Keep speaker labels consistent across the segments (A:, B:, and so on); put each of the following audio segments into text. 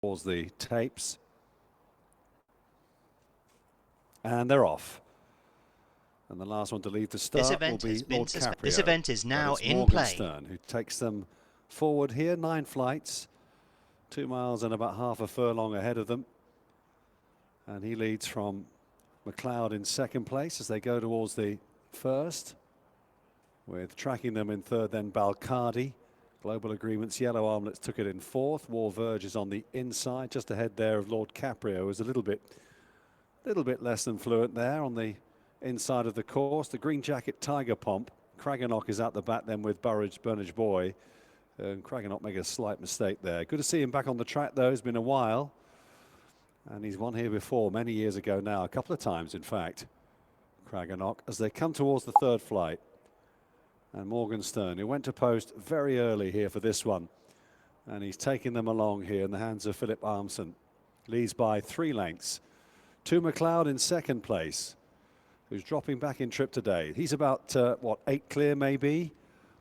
A: Pause the tapes. And they're off. And the last one to leave the start will be Lord Caprio.
B: This event is now in play.
A: Morgenstern, who takes them forward here, 9 flights, 2 miles and about half a furlong ahead of them. And he leads from McLeod in second place as they go towards the first, with tracking them in third then Balcardi. Global Agreements, Yellow Armlets took it in fourth. War Verge is on the inside, just ahead there of Lord Caprio, who's a little bit less than fluent there on the inside of the course. The Green Jacket Tiger Pomp. Craganock is out the back then with Burnage Boy. And Craganock make a slight mistake there. Good to see him back on the track though, it's been a while. And he's won here before, many years ago now, a couple of times in fact. Craganock, as they come towards the third flight. And Morgenstern, who went to post very early here for this one. And he's taking them along here in the hands of Philip Armson. Leads by 3 lengths. To McLeod in second place, who's dropping back in trip today. He's about, 8 clear maybe,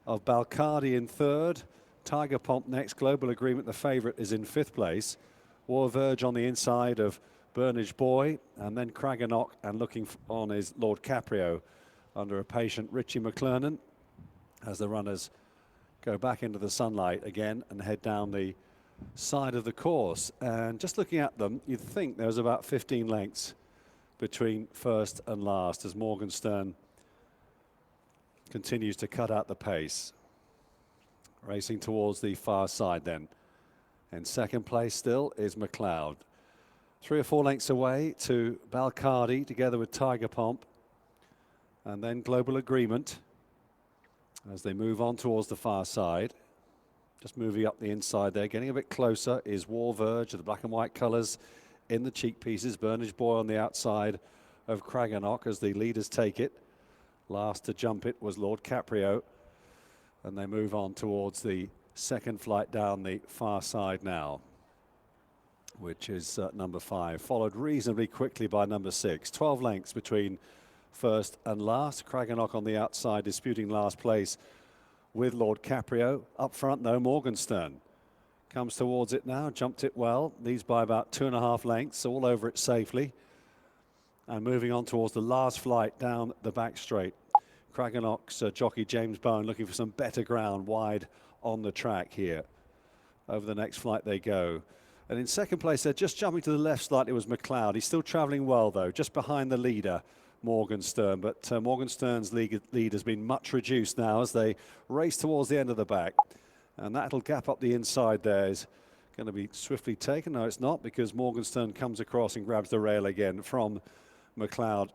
A: of Balcardi in third. Tiger Pomp next. Global Agreement, the favourite, is in 5th place. War Verge on the inside of Burnage Boy. And then Craganock, and looking on is Lord Caprio under a patient Richie McClernand, as the runners go back into the sunlight again and head down the side of the course. And just looking at them, you'd think there's about 15 lengths between first and last as Morgenstern continues to cut out the pace. Racing towards the far side then. In second place still is McLeod. 3 or 4 lengths away to Balcardi together with Tiger Pomp. And then Global Agreement as they move on towards the far side. Just moving up the inside there, getting a bit closer is War Verge, the black and white colours in the cheek pieces. Burnage Boy on the outside of Craganock as the leaders take it. Last to jump it was Lord Caprio. And they move on towards the second flight down the far side now, which is number 5, followed reasonably quickly by number 6. 12 lengths between first and last. Craganock on the outside disputing last place with Lord Caprio. Up front though, Morgenstern comes towards it now, jumped it well, leads by about 2.5 lengths, all over it safely. And moving on towards the last flight down the back straight. Craganock's jockey James Bowen looking for some better ground wide on the track here. Over the next flight they go. And in second place they're just jumping to the left slightly was McLeod. He's still travelling well though, just behind the leader, Morgenstern, but Morgenstern's lead has been much reduced now as they race towards the end of the back, and that'll gap up the inside there is going to be swiftly taken. No, it's not, because Morgenstern comes across and grabs the rail again from McLeod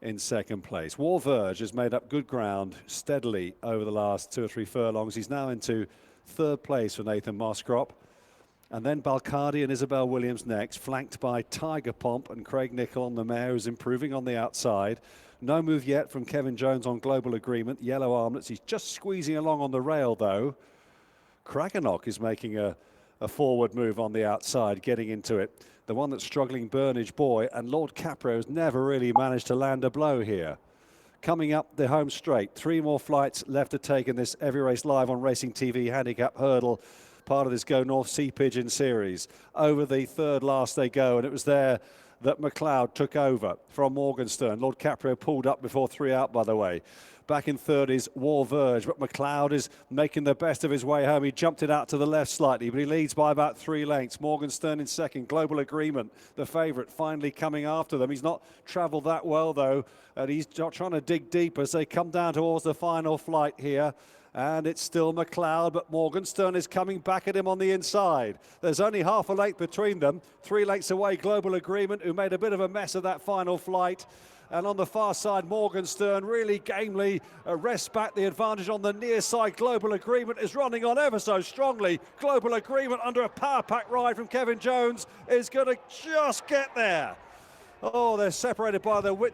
A: in second place. War Verge has made up good ground steadily over the last 2 or 3 furlongs. He's now into third place for Nathan Moscrop. And then Balcardi and Isabel Williams next, flanked by Tiger Pomp and Craig Nicol on the mare, who's improving on the outside. No move yet from Kevin Jones on Global Agreement. Yellow Armlets, he's just squeezing along on the rail though. Craganock is making a forward move on the outside, getting into it. The one that's struggling, Burnage Boy, and Lord Caprio has never really managed to land a blow here. Coming up the home straight, 3 more flights left to take in this Every Race Live on Racing TV handicap hurdle, part of this Go North Sea Pigeon series. Over the third last they go, and it was there that McLeod took over from Morgenstern. Lord Caprio pulled up before 3 out, by the way. Back in third is War Verge, but McLeod is making the best of his way home. He jumped it out to the left slightly, but he leads by about 3 lengths. Morgenstern in second. Global Agreement, the favourite, finally coming after them. He's not travelled that well, though, and he's trying to dig deep as they come down towards the final flight here. And it's still McLeod, but Morgenstern is coming back at him on the inside. There's only half a length between them. 3 lengths away, Global Agreement, who made a bit of a mess of that final flight. And on the far side, Morgenstern really gamely wrests back the advantage on the near side. Global Agreement is running on ever so strongly. Global Agreement under a power pack ride from Kevin Jones is going to just get there. Oh, they're separated by the width of